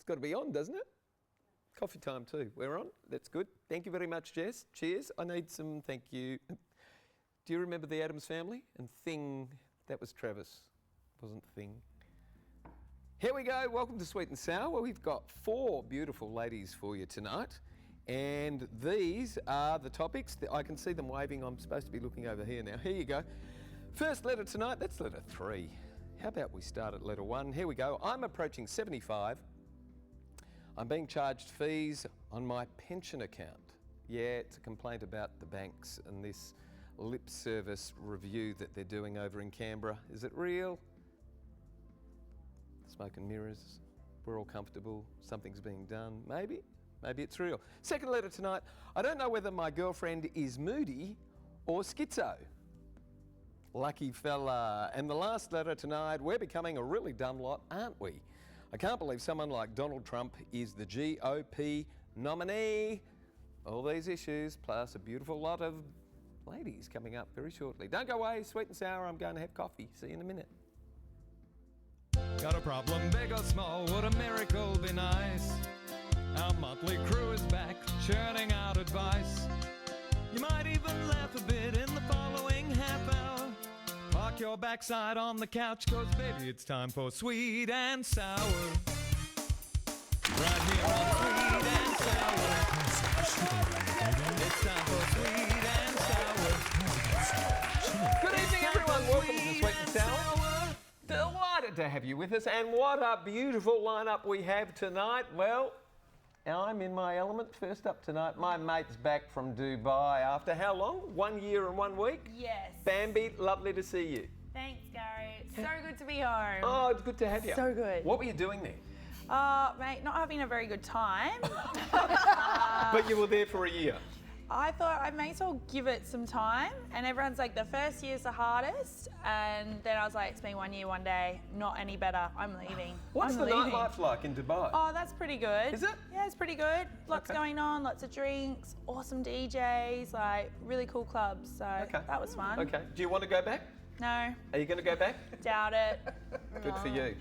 It's got to be on, doesn't it? Coffee time too. We're on. That's good. Thank you very much, Jess. Cheers. I need some thank you. Do you remember the Addams Family? And Thing, that was Travis, wasn't Thing. Here we go. Welcome to Sweet and Sour. We've got 4 beautiful ladies for you tonight. And these are the topics. I can see them waving. I'm supposed to be looking over here now. Here you go. First letter tonight, that's letter 3. How about we start at letter 1? Here we go. I'm approaching 75. I'm being charged fees on my pension account. Yeah, it's a complaint about the banks and this lip service review that they're doing over in Canberra. Is it real? Smoke and mirrors. We're all comfortable. Something's being done. Maybe. Maybe it's real. Second letter tonight. I don't know whether my girlfriend is moody or schizo. Lucky fella. And the last letter tonight. We're becoming a really dumb lot, aren't we? I can't believe someone like Donald Trump is the GOP nominee. All these issues, plus a beautiful lot of ladies coming up very shortly. Don't go away, Sweet and Sour. I'm going to have coffee. See you in a minute. Got a problem, big or small, would a miracle be nice? Our motley crew is back, churning out advice. You might even laugh a bit in the following half hour. Park your backside on the couch, cause baby it's time for Sweet and Sour. Right here on Sweet and Sour. It's time for Sweet and Sour. Good evening, everyone. Welcome to Sweet and Sour. Delighted to have you with us, and what a beautiful lineup we have tonight. Well, I'm in my element. First up tonight, my mate's back from Dubai after how long? 1 year and 1 week? Yes. Bambi, lovely to see you. Thanks, Gary. It's so good to be home. Oh, it's good to have you. So good. What were you doing there? Mate, not having a very good time. But you were there for a year. I thought I may as well give it some time, and everyone's like, the first year's the hardest, and then I was like, it's been 1 year, 1 day, not any better, I'm leaving. What's the nightlife like in Dubai? Oh, that's pretty good. Is it? Yeah, it's pretty good. Lots going on, lots of drinks, awesome DJs, like really cool clubs, so that was fun. Okay, do you want to go back? No. Are you going to go back? Doubt it. Good for you.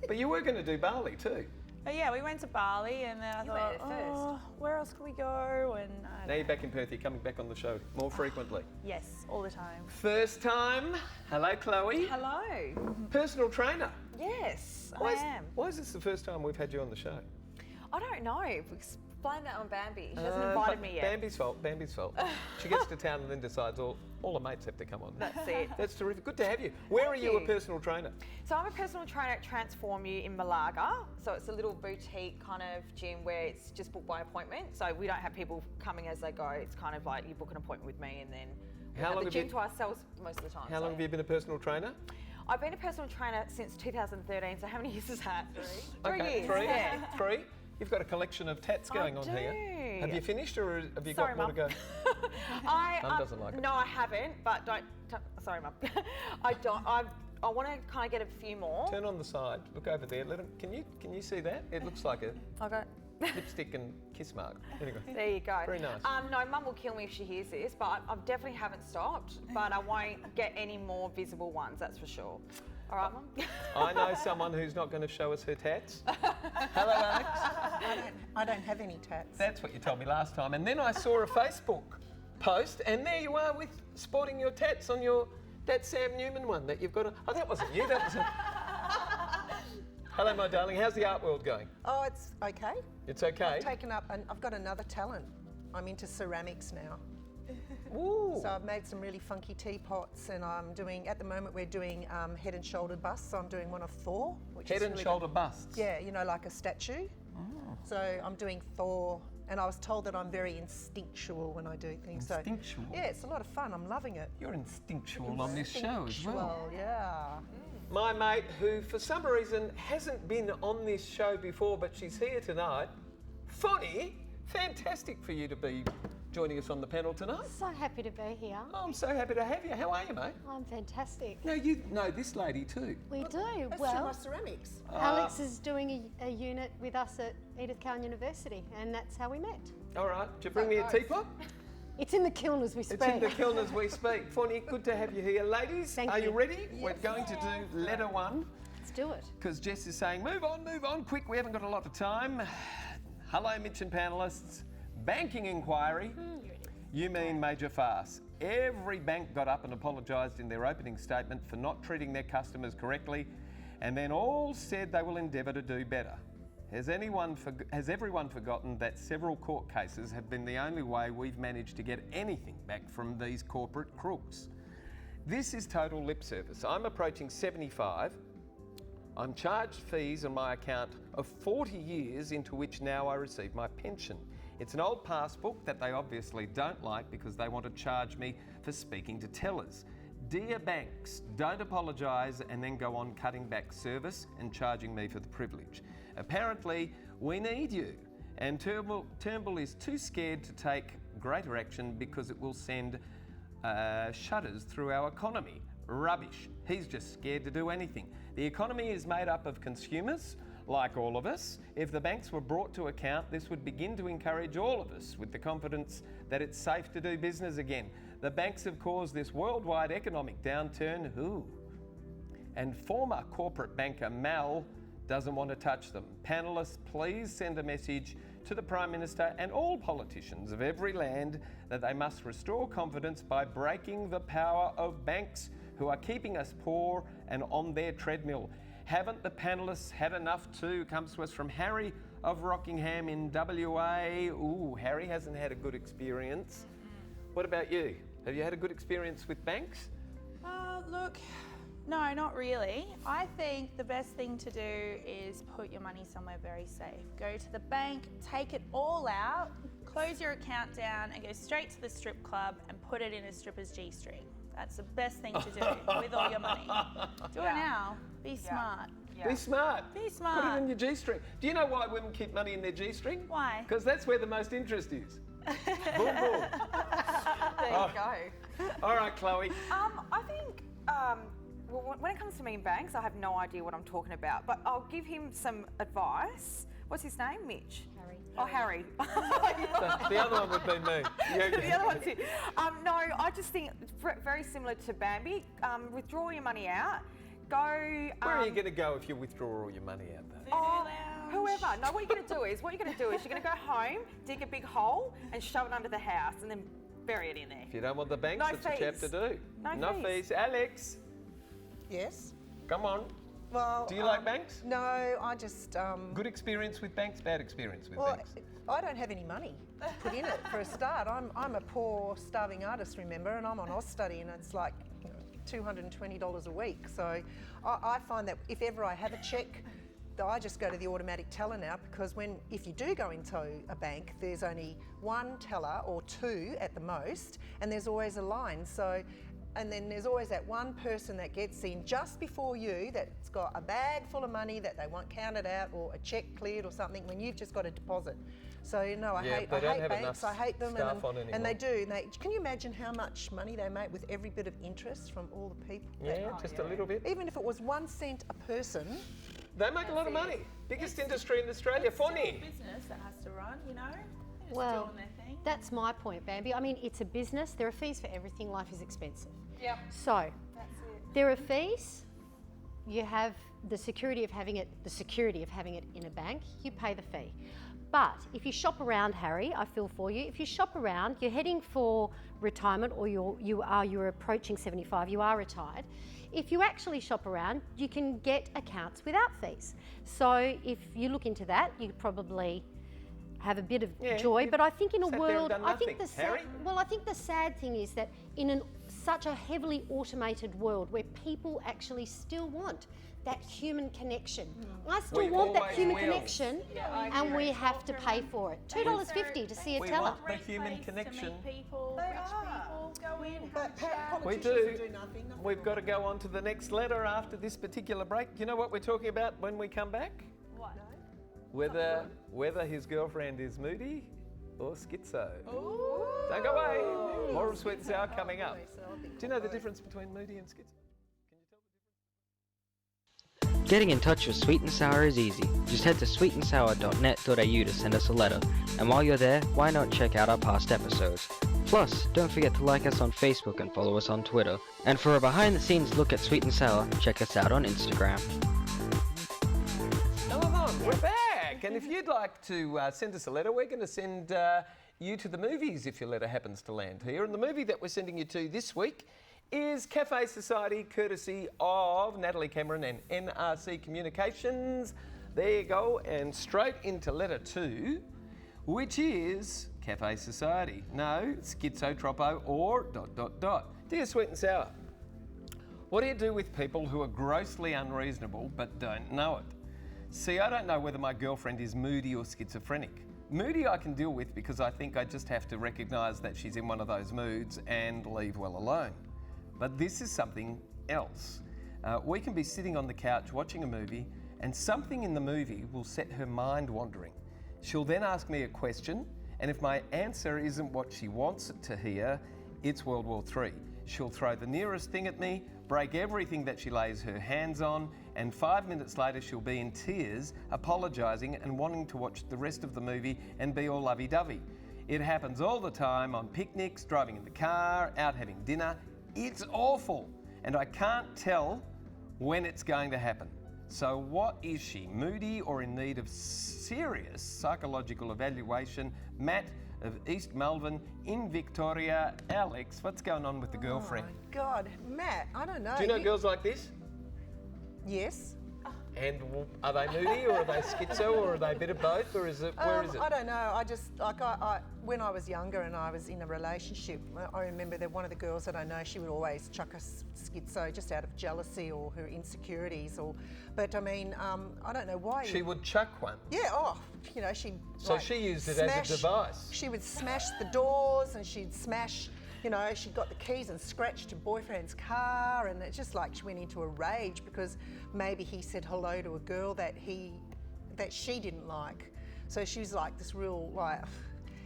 But you were going to do Bali too. But yeah, we went to Bali, and then I thought, oh, where else could we go? And now you're back in Perth, you're coming back on the show more frequently. Yes, all the time. First time. Hello, Chloe. Hello. Personal trainer. Yes, Why I am. Why is this the first time we've had you on the show? I don't know. Explain that on Bambi. She hasn't invited me yet. Bambi's fault. Bambi's fault. She gets to town and then decides all her mates have to come on. That's it. That's terrific. Good to have you. Where are you a personal trainer? So I'm a personal trainer at Transform You in Malaga. So it's a little boutique kind of gym where it's just booked by appointment. So we don't have people coming as they go. It's kind of like you book an appointment with me and then we have the gym to ourselves most of the time. How long have you been a personal trainer? I've been a personal trainer since 2013. So how many years is that? 3 Okay, years. 3. Yeah. 3. You've got a collection of tats going on here. Have you finished or have you got more to go? Mum doesn't like it. No, I haven't, but sorry, Mum. I want to kind of get a few more. Turn on the side. Look over there. Can you see that? It looks like a Okay. lipstick and kiss mark. Anyway. There you go. Very nice. No, Mum will kill me if she hears this, but I definitely haven't stopped. But I won't get any more visible ones, that's for sure. All right, Mum? I know someone who's not going to show us her tats. Hello, Alex. I don't have any tats. That's what you told me last time. And then I saw a Facebook post, and there you are with sporting your tats on that Sam Newman one that you've got. Oh, that wasn't you. That was. Hello, my darling. How's the art world going? Oh, it's okay. It's okay. I've got another talent. I'm into ceramics now. Ooh. So I've made some really funky teapots, and at the moment we're doing head and shoulder busts. So I'm doing one of Thor. Head and shoulder busts? Yeah, like a statue. Oh. So I'm doing Thor, and I was told that I'm very instinctual when I do things. Instinctual? So, yeah, it's a lot of fun. I'm loving it. You're instinctual on this show as well. Yeah. My mate, who for some reason hasn't been on this show before, but she's here tonight, Foni, fantastic for you to be joining us on the panel tonight. So happy to be here. Oh, I'm so happy to have you. How are you, mate? I'm fantastic. No, you know this lady too. We do. That's Well, my ceramics. Alex is doing a unit with us at Edith Cowan University, and that's how we met. All right. Did you bring me a teapot? It's in the kiln as we speak. It's in the kiln as we speak. Foni, good to have you here. Ladies, Thank are you you. ready? Yes. We're going to do letter 1. Let's do it. Because Jess is saying, move on, quick, we haven't got a lot of time. Hello, Mitch and panellists. Banking inquiry. You mean major farce. Every bank got up and apologised in their opening statement for not treating their customers correctly, and then all said they will endeavour to do better. Has everyone forgotten that several court cases have been the only way we've managed to get anything back from these corporate crooks? This is total lip service. I'm approaching 75. I'm charged fees on my account of 40 years into which now I receive my pension. It's an old passbook that they obviously don't like because they want to charge me for speaking to tellers. Dear banks, don't apologise and then go on cutting back service and charging me for the privilege. Apparently, we need you, and Turnbull is too scared to take greater action because it will send shudders through our economy. Rubbish. He's just scared to do anything. The economy is made up of consumers, like all of us. If the banks were brought to account, this would begin to encourage all of us with the confidence that it's safe to do business again. The banks have caused this worldwide economic downturn. And former corporate banker Mal doesn't want to touch them. Panellists, please send a message to the Prime Minister and all politicians of every land that they must restore confidence by breaking the power of banks who are keeping us poor and on their treadmill. Haven't the panellists had enough too? Comes to us from Harry of Rockingham in WA. Ooh, Harry hasn't had a good experience. What about you? Have you had a good experience with banks? Look, no, not really. I think the best thing to do is put your money somewhere very safe. Go to the bank, take it all out, close your account down and go straight to the strip club and put it in a stripper's G-string. That's the best thing to do with all your money. Do it now. Be smart. Yeah. Be smart. Be smart. Put it in your G-string. Do you know why women keep money in their G-string? Why? Because that's where the most interest is. Boom, boom. There you go. All right, Chloe. I think well, when it comes to mean banks, I have no idea what I'm talking about, but I'll give him some advice. What's his name? Mitch? Harry. Oh, Harry. The other one would be me. The other one's it. No, I just think very similar to Bambi. Withdraw your money out. Go. Where are you going to go if you withdraw all your money out there? Whoever. No, what you're going to do is you're going to go home, dig a big hole, and shove it under the house, and then bury it in there. If you don't want the banks, No that's what you have to fees. do. No fees. Alex, Yes. come on. Well, Do you like banks? No, I just. Good experience with banks, bad experience with Well, banks? I don't have any money put in it for a start. I'm a poor, starving artist, remember, and I'm on Austudy, and it's like $220 a week. So I find that if ever I have a cheque, I just go to the automatic teller now, because if you do go into a bank, there's only one teller or two at the most, and there's always a line. And then there's always that one person that gets in just before you that's got a bag full of money that they want counted out or a cheque cleared or something when you've just got a deposit. So I hate banks. I hate them, and they do. Can you imagine how much money they make with every bit of interest from all the people? Yeah, just a little bit. Even if it was 1 cent a person. They make a lot of money. Biggest industry in Australia. Foni. Business that has to run, Just Well, doing their thing. that's my point, Bambi. I mean, it's a business. There are fees for everything. Life is expensive. Yep. So, That's it. there are fees. You have the security of having it in a bank. You pay the fee. But if you shop around, Harry, I feel for you. If you shop around, you're heading for retirement, or you're approaching 75. You are retired. If you actually shop around, you can get accounts without fees. So if you look into that, you probably have a bit of joy. But I think in a world, I think the sad thing is that in such a heavily automated world where people actually still want that human connection. I still want that human connection, and we have to pay for it. $2.50 to see a teller. Want the human connection. To meet people, rich people, go in, But have a chat. We politicians do. nothing. nothing We've got to wrong. go on to the next letter after this particular break. You know what we're talking about when we come back? What? Whether his girlfriend is moody or schizo. Don't go away. More of Sweet and Sour coming up. Do you know the difference between moody and schizo? Getting in touch with Sweet and Sour is easy. Just head to sweetandsour.net.au to send us a letter. And while you're there, why not check out our past episodes? Plus, don't forget to like us on Facebook and follow us on Twitter. And for a behind the scenes look at Sweet and Sour, check us out on Instagram. And if you'd like to send us a letter, we're going to send you to the movies if your letter happens to land here. And the movie that we're sending you to this week is Cafe Society, courtesy of Natalie Cameron and NRC Communications. There you go, and straight into letter 2, which is Cafe Society. No, schizotropo or ... Dear Sweet and Sour, what do you do with people who are grossly unreasonable but don't know it? See, I don't know whether my girlfriend is moody or schizophrenic. Moody I can deal with because I think I just have to recognise that she's in one of those moods and leave well alone. But this is something else. We can be sitting on the couch watching a movie and something in the movie will set her mind wandering. She'll then ask me a question, and if my answer isn't what she wants it to hear, it's World War III. She'll throw the nearest thing at me, break everything that she lays her hands on, and 5 minutes later she'll be in tears, apologising and wanting to watch the rest of the movie and be all lovey-dovey. It happens all the time on picnics, driving in the car, out having dinner. It's awful, and I can't tell when it's going to happen. So what is she, moody or in need of serious psychological evaluation? Matt of East Melbourne in Victoria. Alex, what's going on with the girlfriend? Oh my God, Matt, I don't know. Do you know girls like this? Yes. And are they moody or are they schizo or are they a bit of both or is it, where is it? I don't know. I just, like, when I was younger and I was in a relationship, I remember that one of the girls that I know, she would always chuck a schizo just out of jealousy or her insecurities. But I mean, I don't know why. She would chuck one? Yeah, you know, she'd So she used it as a device? She would smash the doors and she'd smash, you know, she got the keys and scratched her boyfriend's car, and it's just like she went into a rage because maybe he said hello to a girl that she didn't like. So she was like this real, like,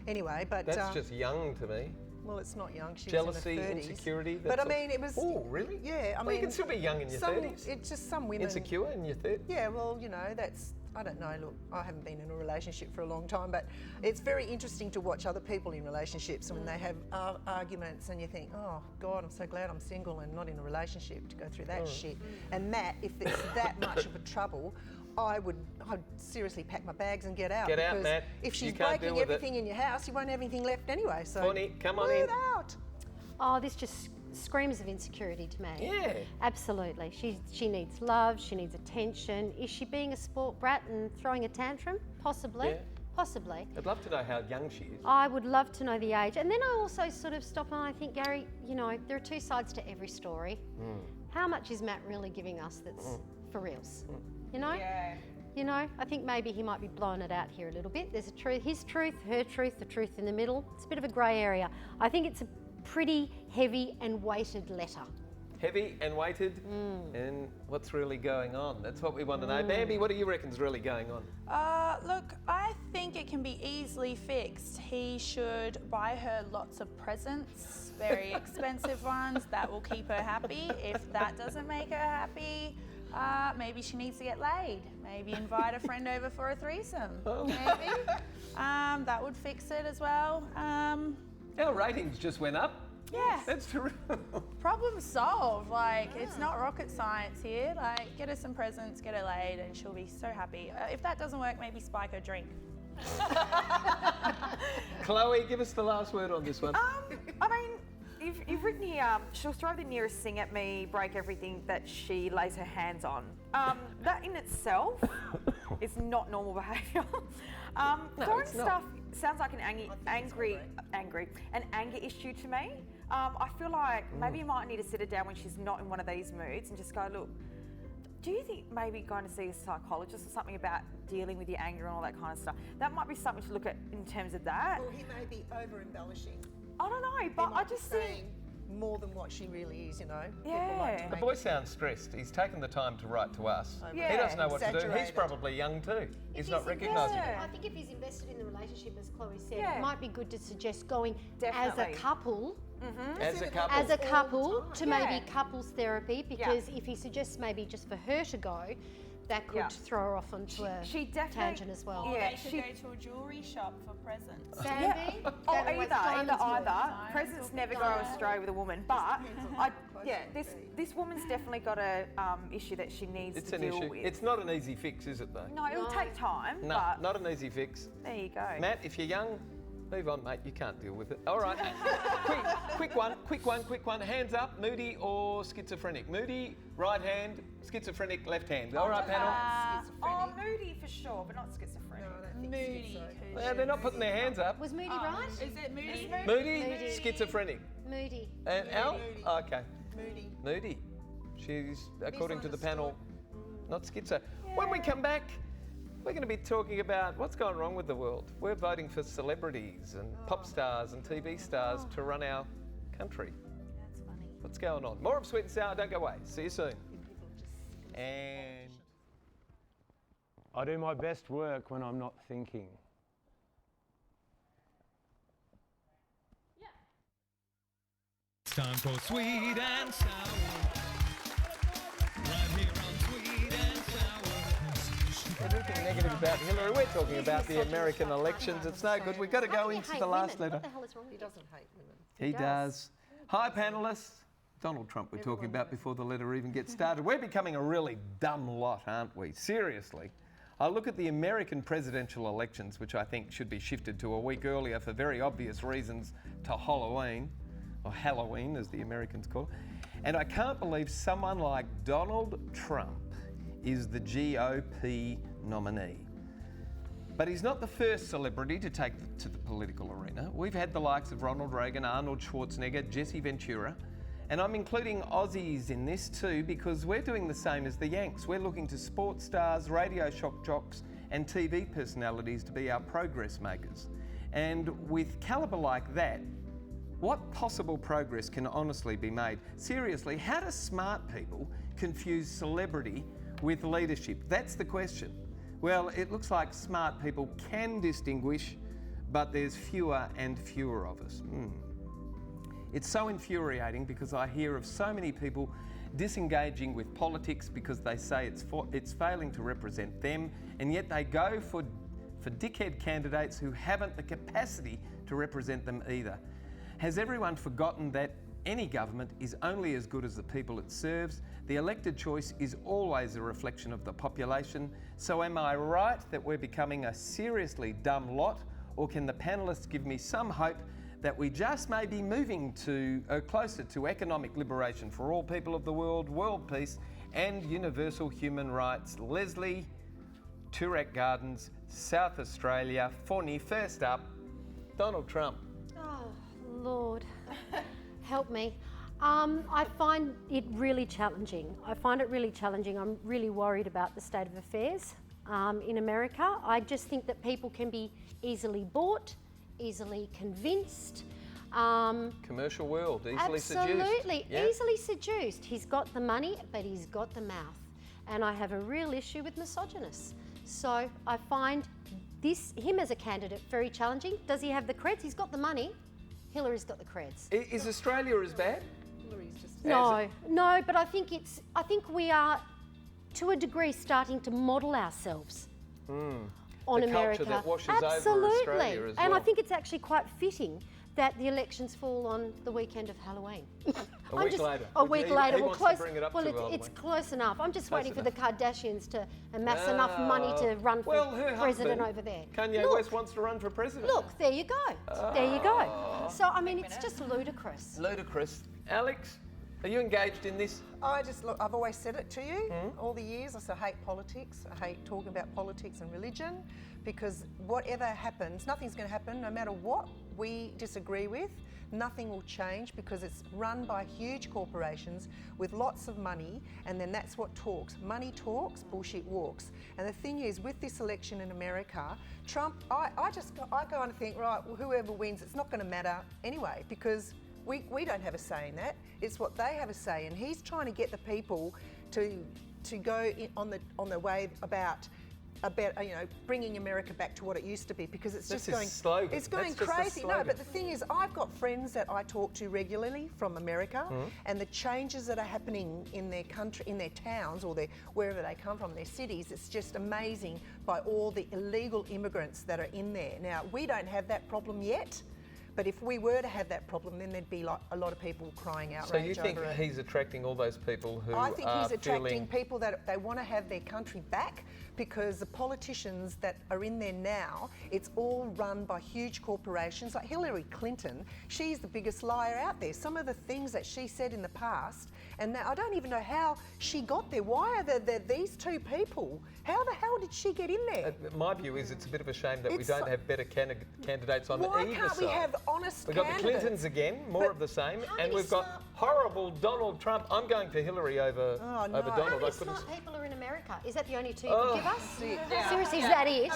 anyway, but... That's just young to me. Well, it's not young. She Jealousy, was in her 30s. insecurity. But I mean, it was... Oh, really? Yeah, I well, mean... you can still be young in your 30s. It's just some women... Insecure in your 30s? Yeah, well, you know, that's... I don't know, look, I haven't been in a relationship for a long time, but it's very interesting to watch other people in relationships when they have arguments and you think, oh, God, I'm so glad I'm single and not in a relationship to go through that shit. And Matt, if it's that much of a trouble, I'd seriously pack my bags and get out. Get out, Matt. If she's You can't deal breaking with everything in your house, you won't have anything left anyway. So Foni, come on move in. out. Oh, this just screams of insecurity to me. Yeah. Absolutely. She needs love, she needs attention. Is she being a sport brat and throwing a tantrum? Possibly. Yeah. Possibly. I'd love to know how young she is. I would love to know the age. And then I also sort of stop and I think, Gary, you know, there are two sides to every story. How much is Matt really giving us that's for reals? You know? Yeah. You know, I think maybe he might be blowing it out here a little bit. There's a truth, his truth, her truth, the truth in the middle. It's a bit of a grey area. I think it's a pretty heavy and weighted letter. Heavy and weighted, and what's really going on? That's what we want to know. Bambi, what do you reckon's really going on? Look, I think it can be easily fixed. He should buy her lots of presents, very expensive ones that will keep her happy. If that doesn't make her happy, maybe she needs to get laid. Maybe invite a friend over for a threesome. Maybe. That would fix it as well. Our ratings just went up. Yeah. That's terrific. Problem solved. Like, it's not rocket science here. Like, get her some presents, get her laid, and she'll be so happy. If that doesn't work, maybe spike her drink. Chloe, give us the last word on this one. I mean, you've written here, she'll throw the nearest thing at me, break everything that she lays her hands on. That in itself is not normal behaviour. Throwing stuff sounds like an anger issue to me. I feel like maybe you might need to sit her down when she's not in one of these moods and just go, look, do you think maybe going to see a psychologist or something about dealing with your anger and all that kind of stuff? That might be something to look at in terms of that. Well, he may be over-embellishing. I don't know, but I just think... more than what she really is, you know. Yeah. People like to The make boy sounds stressed. He's taken the time to write to us. Yeah. He doesn't know what to do. He's Exaggerated. probably young too. He's not recognising it. I think if he's invested in the relationship, as Chloe said, Yeah. it might be good to suggest going Definitely. as a couple. As a couple. As a couple all the to time. maybe couples therapy, because if he suggests maybe just for her to go, that could Yeah. throw her off onto a She definitely tangent as well. Or Yeah, they could she- go to a jewellery shop for presents. Bambi? Oh, That always diamonds either. Diamonds. Presidents never go astray with a woman, but this woman's definitely got a issue that she needs It's to an deal issue. with. It's not an easy fix, is it though? No, it'll take time, No, but not an easy fix. there you go. Matt, if you're young, move on, mate. You can't deal with it. All right. quick one. Hands up, moody or schizophrenic? Moody, right hand, schizophrenic, left hand. All right, panel. Oh, moody for sure, but not schizophrenic. No, I don't think Moody. schizo. Well, they're not putting their hands up. Was Moody right? Is it Moody? Moody, Moody. schizophrenic. Moody. And Al? Moody. Okay. Moody. Moody. She's, according to the panel, not schizo. When we come back, we're going to be talking about what's gone wrong with the world. We're voting for celebrities and pop stars and TV stars to run our country. That's funny. What's going on? More of Sweet and Sour. Don't go away. See you soon. And I do my best work when I'm not thinking. It's time for Sweet and Sour. Right here on Sweet and Sour. everything negative about Hillary. We're talking about the American elections. It's no good. We've got to How go can you into hate the last women? letter. What the hell is wrong with He you? doesn't hate women. He does. Hi, panellists. Donald Trump we're talking about before the letter even gets started. We're becoming a really dumb lot, aren't we? Seriously. I look at the American presidential elections, which I think should be shifted to a week earlier for very obvious reasons, to Halloween, or Halloween as the Americans call it. And I can't believe someone like Donald Trump is the GOP nominee. But he's not the first celebrity to take to the political arena. We've had the likes of Ronald Reagan, Arnold Schwarzenegger, Jesse Ventura, and I'm including Aussies in this too because we're doing the same as the Yanks. We're looking to sports stars, radio shock jocks and TV personalities to be our progress makers. And with calibre like that, what possible progress can honestly be made? Seriously, how do smart people confuse celebrity with leadership? That's the question. Well, it looks like smart people can distinguish, but there's fewer and fewer of us. It's so infuriating because I hear of so many people disengaging with politics because they say it's failing to represent them, and yet they go for dickhead candidates who haven't the capacity to represent them either. Has everyone forgotten that any government is only as good as the people it serves? The elected choice is always a reflection of the population. So am I right that we're becoming a seriously dumb lot, or can the panellists give me some hope that we just may be moving to closer to economic liberation for all people of the world, world peace and universal human rights? Leslie, Toorak Gardens, South Australia. Foni, first up, Donald Trump. Oh, Lord, help me. I find it really challenging. I'm really worried about the state of affairs in America. I just think that people can be easily bought, easily convinced. Commercial world, easily seduced. Absolutely, Yeah. easily seduced. He's got the money, but he's got the mouth. And I have a real issue with misogynists. So I find him as a candidate very challenging. Does he have the creds? He's got the money. Hillary's got the creds. Is Australia as bad? Hillary's just No, but I think we are, to a degree, starting to model ourselves on The culture America. that washes over Absolutely. Australia as And I well. think it's actually quite fitting that the elections fall on the weekend of Halloween. A week later. A week He later. wants to Close. bring it up well, to it's Halloween. close enough. I'm just Close waiting for the Kardashians to amass enough Ah. money to run for Well, her president husband, over there. Kanye Look, West wants to run for president. Look, there you go. There you go. So, I mean, it's just ludicrous. Ludicrous. Alex, are you engaged in this? I've always said it to you all the years. I hate politics. I hate talking about politics and religion because whatever happens, nothing's going to happen no matter what we disagree with. Nothing will change because it's run by huge corporations with lots of money, and then that's what talks. Money talks, bullshit walks. And the thing is, with this election in America, Trump, I go and think, right, well, whoever wins, it's not going to matter anyway because we don't have a say in that. It's what they have a say, and he's trying to get the people to go on the way about about bringing America back to what it used to be, because it's That's just his going slogan. it's going That's just a crazy. No, slogan. but the thing is, I've got friends that I talk to regularly from America, and the changes that are happening in their country, in their towns, or wherever they come from, their cities, it's just amazing by all the illegal immigrants that are in there. Now, we don't have that problem yet. But if we were to have that problem, then there'd be like a lot of people crying outrage So you think over it. he's attracting all those people who I think are he's attracting feeling... people that they want to have their country back, because the politicians that are in there now, it's all run by huge corporations. Like Hillary Clinton, she's the biggest liar out there. Some of the things that she said in the past, and now I don't even know how she got there. Why are there these two people? How the hell did she get in there? My view is it's a bit of a shame that we It's don't so- have better candidates on Why either can't side. we have honest We've got the candidates? Clintons again, more But of the same, how and many we've got smart- horrible Donald Trump. I'm going for Hillary over no. Donald. How I many couldn't. smart people are in America? Is that the only two you Oh. can give us? Seriously, is that it?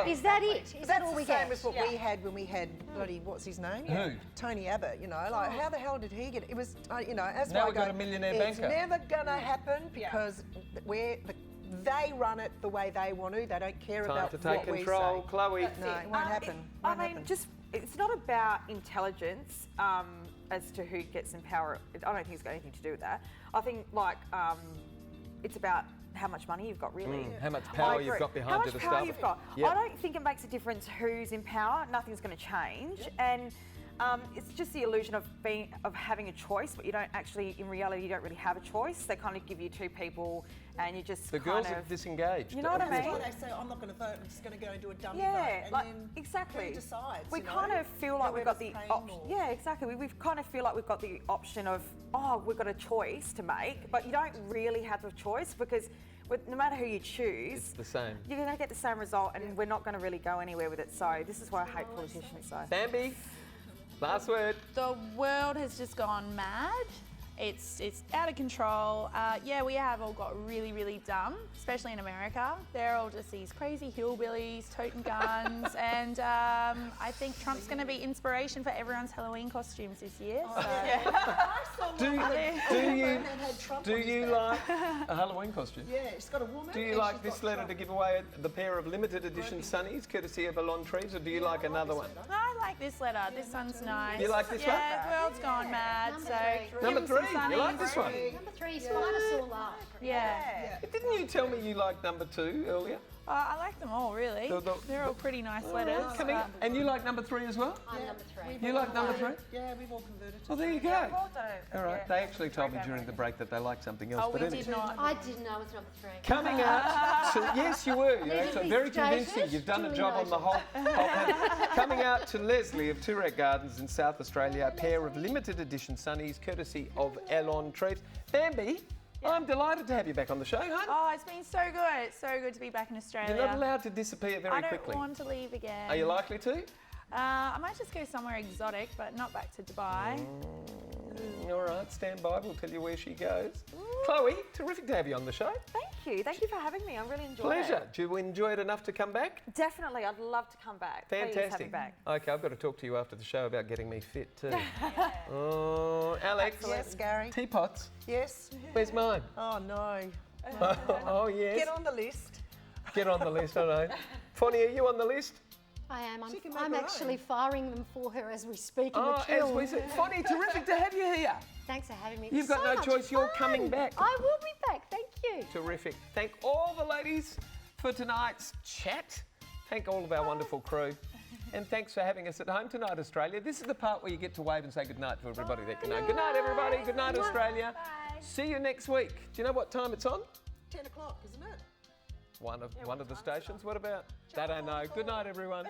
Is that it? Is that That's all the we same get? as what we had when we had bloody, what's his name? Who? Tony Abbott, like how the hell did he get it? It was, as Now I we've got go, a millionaire it's banker. never gonna happen, because they run it the way they want to. They don't care Time about to take what control, we say. Chloe. No, it won't happen. I mean, it's not about intelligence as to who gets in power. I don't think it's got anything to do with that. I think it's about how much money you've got, really. How much I power you've agree. got behind how you much to power start you've with. got. Yep. I don't think it makes a difference who's in power. Nothing's going to change, and it's just the illusion of having a choice, but you don't actually, in reality, you don't really have a choice. They kind of give you two people, and you just The girls are disengaged. You know what I That's mean? why they say, I'm not going to vote, I'm just going to go and do a dummy vote. Yeah, And like then exactly. who decides? We kind of feel like we've got the Whoever's option. paying more. Yeah, exactly. We kind of feel like we've got the option of, we've got a choice to make, but you don't really have a choice, because no matter who you choose, It's the same. you're going to get the same result, and we're not going to really go anywhere with it. So this is why I hate politicians. So. Bambi, last word. The world has just gone mad. It's out of control. Yeah, we have all got really, really dumb, especially in America. They're all just these crazy hillbillies toting guns, and I think Trump's going to be inspiration for everyone's Halloween costumes this year. So. I saw Do one that had Trump on his back. like a Halloween costume? Yeah, it's got a woman. Do you and like she's this got letter Trump. to give away the pair of limited edition sunnies, courtesy of Alon Trees, or do you like another one? I like this letter. This one's nice. You like this one? Yeah, the world's gone mad. Number So three. Number give 'em three, some you like sunnies. this one? Number three, Spinosaur love. Yeah. Didn't you tell me you liked number 2 earlier? I like them all, really. They're all pretty nice letters. Coming, and you like number 3 as well? I'm number three. You like number 3? Yeah, we've all converted to Well, there you go. Well done. All right, they actually told me during the break that they liked something else. Oh, but we anyway. did not. I didn't know it was number three. Coming out, to, yes, you were. Needed to be Very stated, convincing. You've done a duly job on the noted. whole panel. Coming out to Leslie of Toorak Gardens in South Australia, a pair of limited edition sunnies, courtesy of Alon Trees. Bambi, I'm delighted to have you back on the show, hon. Oh, it's been so good. It's so good to be back in Australia. You're not allowed to disappear very I don't quickly. want to leave again. Are you likely to? I might just go somewhere exotic, but not back to Dubai. All right, stand by. We'll tell you where she goes. Chloe, terrific to have you on the show. Thank you. Thank you for having me. I really enjoyed it. Pleasure. Do you enjoy it enough to come back? Definitely. I'd love to come back. Please have me Fantastic. back. Okay, I've got to talk to you after the show about getting me fit too. Oh, Alex. Yes, Gary. Teapots. Yes. Where's mine? Oh no. Oh, yes. Get on the list. Get on the list, I know. Foni, are you on the list? I am. She can make I'm her actually own. firing them for her as we speak in Oh, the as kiln. we said. Foni, terrific to have you here. Thanks for having me. You've So got no much choice, you're fun. coming back. I will be back. Thank you. Terrific. Thank all the ladies for tonight's chat. Thank all of our wonderful crew. And thanks for having us at home tonight, Australia. This is the part where you get to wave and say goodnight to everybody that you know. Good night, everybody. Good night, Australia. Bye. See you next week. Do you know what time it's on? 10 o'clock, isn't it? One of the stations. What about? That I know. Good night, everyone.